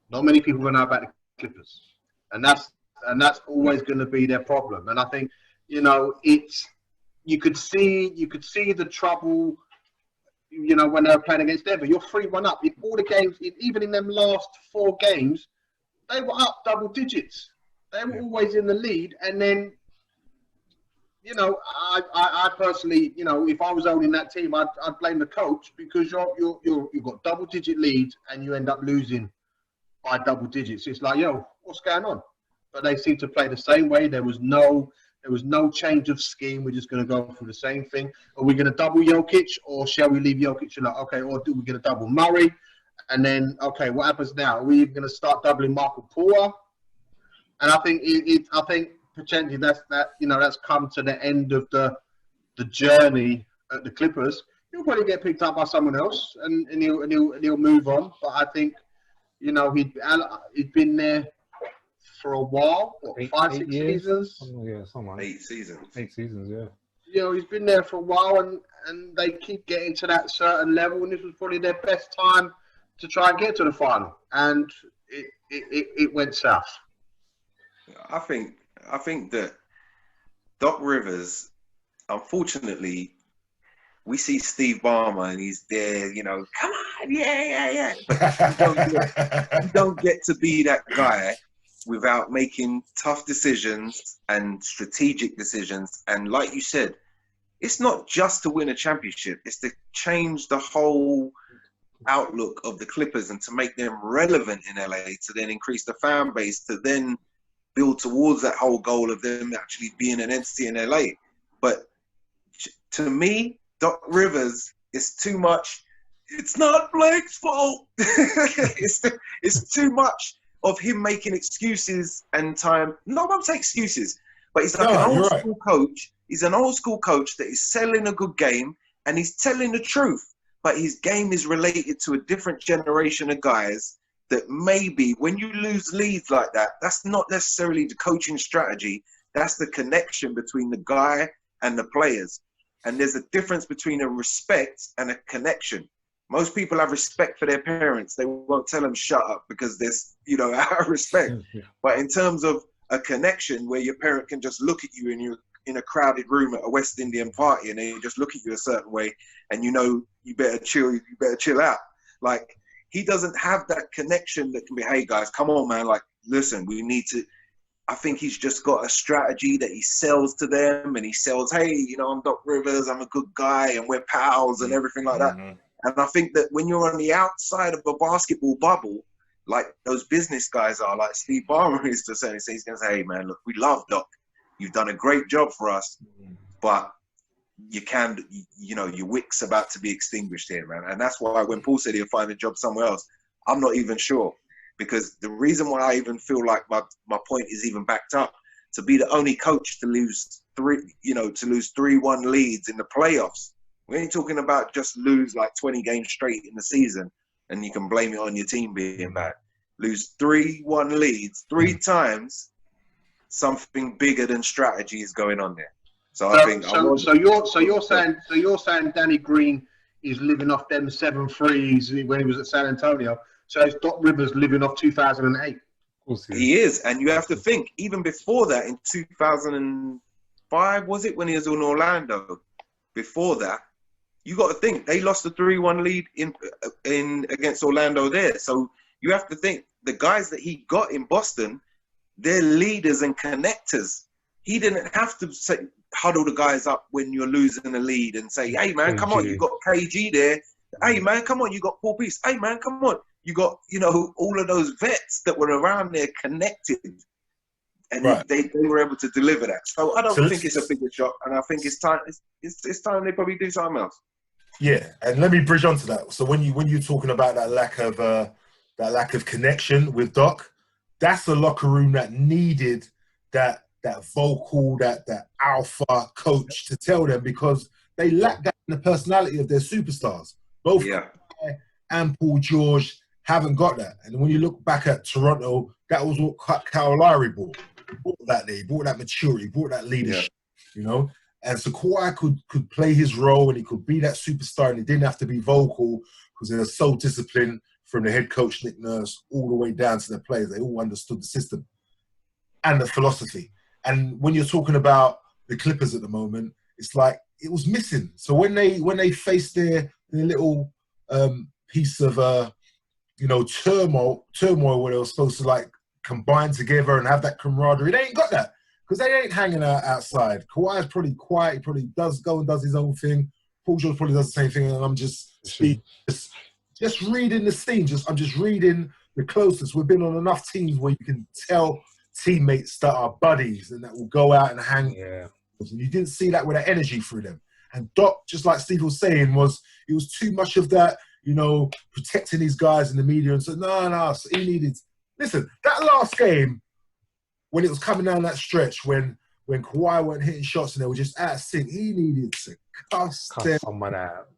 Not many people know about the Clippers, and that's always going to be their problem. And I think, you could see the trouble. When they were playing against Denver, you're 3-1 up. In all the games, even in them last 4 games, they were up double digits. They were always in the lead. And then, I personally, if I was owning that team, I'd blame the coach, because you've got double digit leads and you end up losing by double digits. It's like, what's going on? But they seem to play the same way. There was no change of scheme. We're just going to go through the same thing. Are we going to double Jokic, or shall we leave Jokic? Okay, or do we going to double Murray? And then, okay, what happens now? Are we going to start doubling Marco Polo? And I think I think potentially that's come to the end of the journey at the Clippers. He'll probably get picked up by someone else, and he'll move on. But I think he'd been there for a while, what, 5-6 seasons? Oh, yeah, something like 8 seasons. 8 seasons, yeah. He's been there for a while, and they keep getting to that certain level, and this was probably their best time to try and get to the final, and it went south. I think that Doc Rivers, unfortunately, we see Steve Ballmer and he's there, come on, yeah. But you don't get to be that guy without making tough decisions and strategic decisions. And like you said, it's not just to win a championship. It's to change the whole outlook of the Clippers and to make them relevant in LA, to then increase the fan base, to then build towards that whole goal of them actually being an entity in LA. But to me, Doc Rivers is too much. It's not Blake's fault. It's too much of him making excuses and time. No one takes excuses, but he's like an old school coach. He's an old school coach that is selling a good game and he's telling the truth, but his game is related to a different generation of guys that maybe when you lose leads like that, that's not necessarily the coaching strategy. That's the connection between the guy and the players. And there's a difference between a respect and a connection. Most people have respect for their parents. They won't tell them shut up because there's, out of respect. But in terms of a connection where your parent can just look at you and you're in a crowded room at a West Indian party and they just look at you a certain way and you better chill out. Like, he doesn't have that connection that can be, hey guys, come on, man. Like, listen, we need to. I think he's just got a strategy that he sells to them, and he sells, hey, I'm Doc Rivers, I'm a good guy, and we're pals and everything like that. And I think that when you're on the outside of a basketball bubble, like those business guys are, like Steve Ballmer is to say, he's going to say, hey, man, look, we love Doc. You've done a great job for us, but your wick's about to be extinguished here, man. And that's why when Paul said he'll find a job somewhere else, I'm not even sure. Because the reason why I even feel like my point is even backed up, to be the only coach to lose 3-1 leads in the playoffs. We ain't talking about just lose like 20 games straight in the season and you can blame it on your team being bad. Lose 3-1 leads 3 times, something bigger than strategy is going on there. So you're saying Danny Green is living off them 7 threes when he was at San Antonio. So it's Doc Rivers living off 2008. He is, and you have to think even before that in 2005 was it when he was in Orlando? Before that, you got to think they lost the 3-1 lead in against Orlando there. So you have to think the guys that he got in Boston, they're leaders and connectors. He didn't have to huddle the guys up when you're losing the lead and say, "Hey man, come on, you got KG there. Hey man, come on, you got Paul Pierce. Hey man, come on." You got, all of those vets that were around there connected, and they were able to deliver that. So I don't think it's a bigger shock, and I think it's time. It's time they probably do something else. Yeah, and let me bridge onto that. So when you're talking about that lack of connection with Doc, that's a locker room that needed that vocal, that alpha coach to tell them, because they lack that in the personality of their superstars. Both Kawhi and Paul George haven't got that. And when you look back at Toronto, that was what Kyle Lowry brought. He brought that there. He brought that maturity. He brought that leadership, And so Kawhi could play his role and he could be that superstar, and he didn't have to be vocal because they were so disciplined, from the head coach, Nick Nurse, all the way down to the players. They all understood the system and the philosophy. And when you're talking about the Clippers at the moment, it's like it was missing. So when they faced their little piece of turmoil where they were supposed to like combine together and have that camaraderie, they ain't got that because they ain't hanging out outside. Kawhi's probably quiet. He probably does his own thing. Paul George probably does the same thing, and I'm just reading the scene. I'm just reading the closest. We've been on enough teams where you can tell teammates that are buddies and that will go out and hang. Yeah. And you didn't see that with that energy through them. And Doc, just like Steve was saying, it was too much of that, protecting these guys in the media. And so, no, so he needed... Listen, that last game, when it was coming down that stretch, when Kawhi weren't hitting shots and they were just out of sync, he needed to cuss someone out.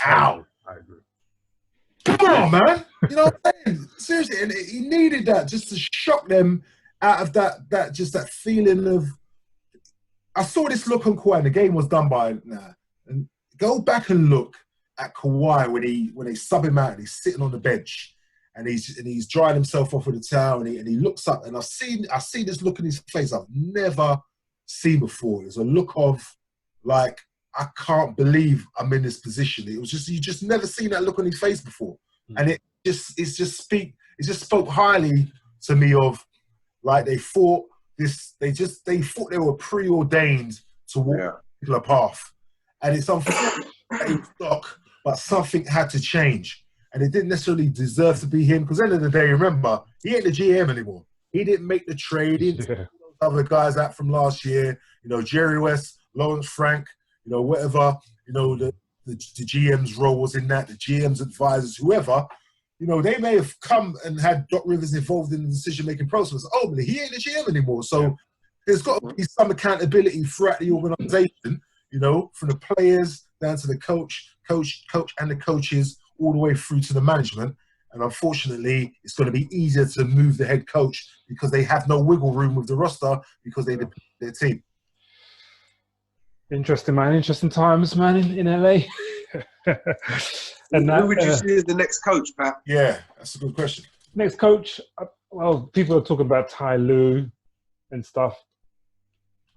Out. I agree. Come on, man. You know what I'm saying? Seriously, and he needed that just to shock them out of that feeling of... I saw this look on Kawhi, and the game was done by now. And go back and look at Kawhi when they sub him out and he's sitting on the bench and he's drying himself off with a towel and he looks up, and I see this look in his face I've never seen before. There's a look of like, I can't believe I'm in this position. It was just, you just never seen that look on his face before. And it just spoke highly to me of like they thought they were preordained to walk a particular path. And it's unfortunate that he was Doc, but something had to change. And it didn't necessarily deserve to be him, because at the end of the day, remember, he ain't the GM anymore. He didn't make the trade. He didn't take those other guys out from last year. Jerry West, Lawrence Frank, whatever, the GM's role was in that, the GM's advisors, whoever, they may have come and had Doc Rivers involved in the decision-making process. Ultimately, he ain't the GM anymore. So there's got to be some accountability throughout the organization, from the players down to the coach and the coaches, all the way through to the management. And unfortunately, it's going to be easier to move the head coach because they have no wiggle room with the roster because they depend on their team. Interesting, man. Interesting times, man, in LA. And who would you see as the next coach, Pat? Yeah, that's a good question. Next coach, well, people are talking about Ty Lue and stuff.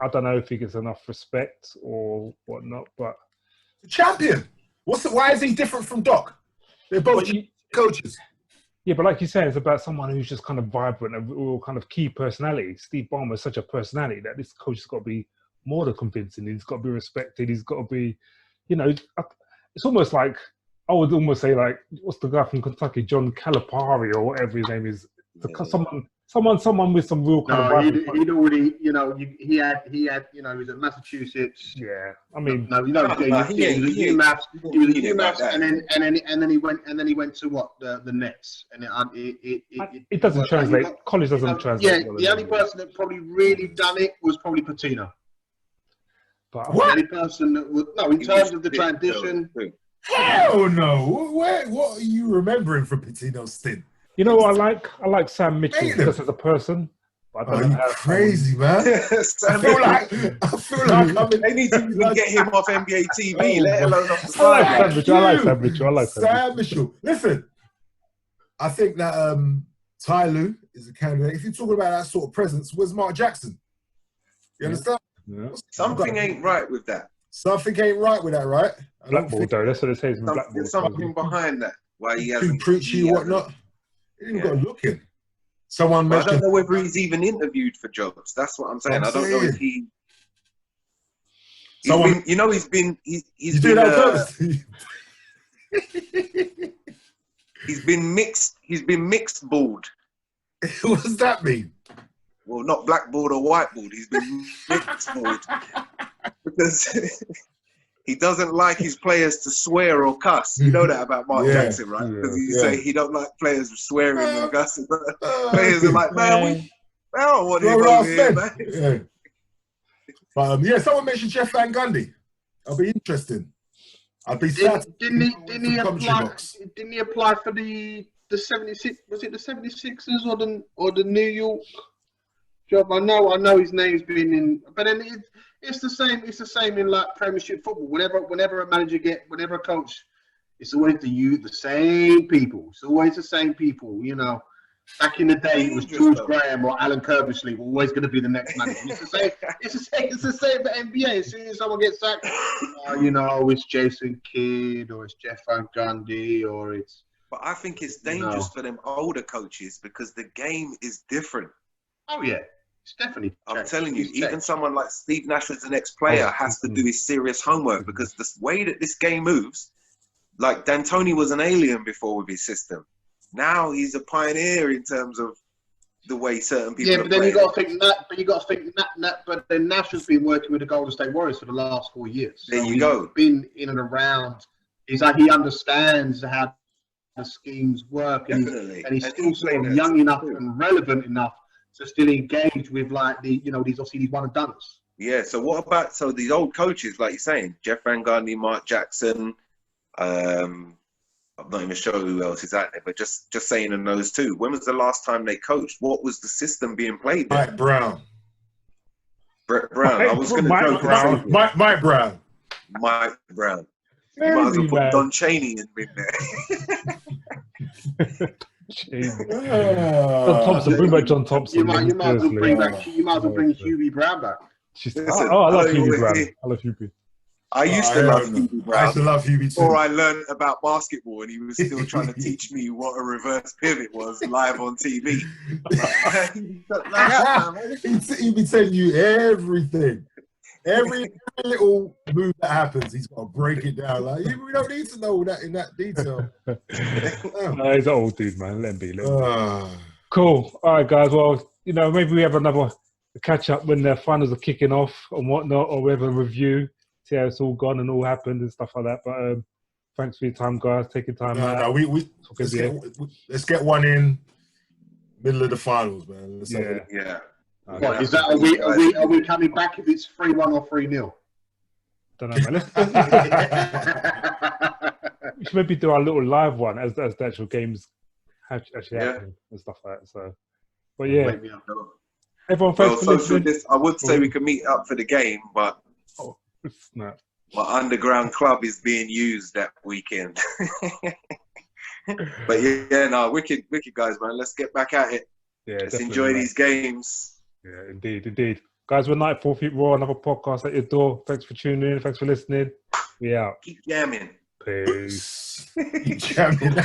I don't know if he gets enough respect or whatnot, but... Champion! Why is he different from Doc? They're both coaches. Yeah, but like you said, it's about someone who's just kind of vibrant, a real kind of key personality. Steve Ballmer is such a personality that this coach has got to be more than convincing. He's got to be respected. He's got to be, it's almost like, I would almost say like, what's the guy from Kentucky, John Calipari or whatever his name is? Someone someone with some real kind No, of. he'd already, he had, he was at Massachusetts. Yeah, I mean, No, he was at UMass. He was at UMass, like and then he went to what the Nets, and it doesn't translate. College doesn't translate. Yeah, the only person that probably really done it was probably Patino. But The only person that would in terms of the transition. Hell no! What are you remembering from Patino's stint? you know what I like? I like Sam Mitchell Hate him. just as a person. But I Oh, don't you know how crazy, man! I feel like I'm in, they need to even get him off NBA TV, Oh, let alone off the I like sideline. Sam Mitchell. I like Sam Mitchell. I like Sam Mitchell. Sam Mitchell. Listen, I think that Ty Lue is a candidate. If you're talking about that sort of presence, where's Mark Jackson? You understand? Yeah. Something ain't right with that. Something ain't right with that, right? I don't Blackboard think though. That's what it says. There's something behind that. Why he too hasn't preachy, he whatnot. He didn't Yeah. got looking. Someone But I don't mentioned. know whether he's even interviewed for jobs. That's what I'm saying. I don't know if he. Someone- He's been. You He's do been. that on purpose. He's been mixed. He's been mixed balled. What does that mean? Well, not blackboard or whiteboard. He's been mixed balled because he doesn't like his players to swear or cuss. You know that about Mark Yeah. Jackson, right? Because he Yeah. say he don't like players swearing and cussing. Players are like, man, I don't want him Grown over ass here, men. man. Yeah. But yeah, someone mentioned Jeff Van Gundy. That'll be interesting. I'd be sad. Didn't he to commentary apply? box. Didn't he apply for the 76? Was it the 76ers or the New York job? I know his name's been in, but then it's the same. It's the same in like Premiership football. Whenever a manager whenever a coach, it's always the same people. It's always the same people. Back in the day, it was George Graham or Alan Kirbysley were always going to be the next manager. It's the same. It's the same for NBA. As soon as someone gets sacked, it's Jason Kidd or it's Jeff Van Gundy or it's. But I think it's dangerous for them older coaches because the game is different. Oh yeah, it's definitely. I'm changed. telling you, It's even changed. someone like Steve Nash as the next player has to do his serious homework because the way that this game moves, like D'Antoni was an alien before with his system. Now he's a pioneer in terms of the way certain people. Yeah, but then you got to think that. But you got to think that. But then Nash has been working with the Golden State Warriors for the last 4 years. There you he's go. Been in and around. He's like he understands how the schemes work, and Definitely. he's And still he sort played of there young too. enough and relevant enough to still engage with like these one and done's. Yeah. So what about these old coaches, like you're saying, Jeff Van Gundy, Mark Jackson? I'm not even sure who else is out there, but just saying in those two. When was the last time they coached? What was the system being played there? Mike Brown. Brett Brown. I was going to Mike joke Brown. and say Mike Brown. Mike Brown. You might as well put Don Chaney in there. John Thompson, bring back John Thompson. You might as well bring seriously. back. You might as well bring Hubie Brown back. Listen, I love I Hubie don't Brown. know. I love Hubie. I used to love Hubie I used Brown to love Hubie too. before I learned about basketball, and he was still trying to teach me what a reverse pivot was live on TV. He'd be telling you everything. Every little move that happens, he's got to break it down. Like, we don't need to know that in that detail. He's an old dude, man. Let him be. Ah. Cool. All right, guys. Well, maybe we have another catch up when the finals are kicking off and whatnot, or we have a review, see how it's all gone and all happened and stuff like that. But thanks for your time, guys. Taking time out. No, let's get one in middle of the finals, man. Let's have it. Yeah. What, is that are we coming back if it's 3-1 or 3-0? Don't know, man. We should maybe do our little live one as the actual games actually happen and stuff like that. So, but yeah, everyone, thanks for listening. I would say we could meet up for the game, but no. my underground club is being used that weekend. But wicked guys, man. Let's get back at it. Yeah, let's enjoy these games. Yeah, indeed. Guys, we're Night 4 Feet Raw, another podcast at your door. Thanks for tuning in. Thanks for listening. We out. Keep jamming. Peace. Keep jamming.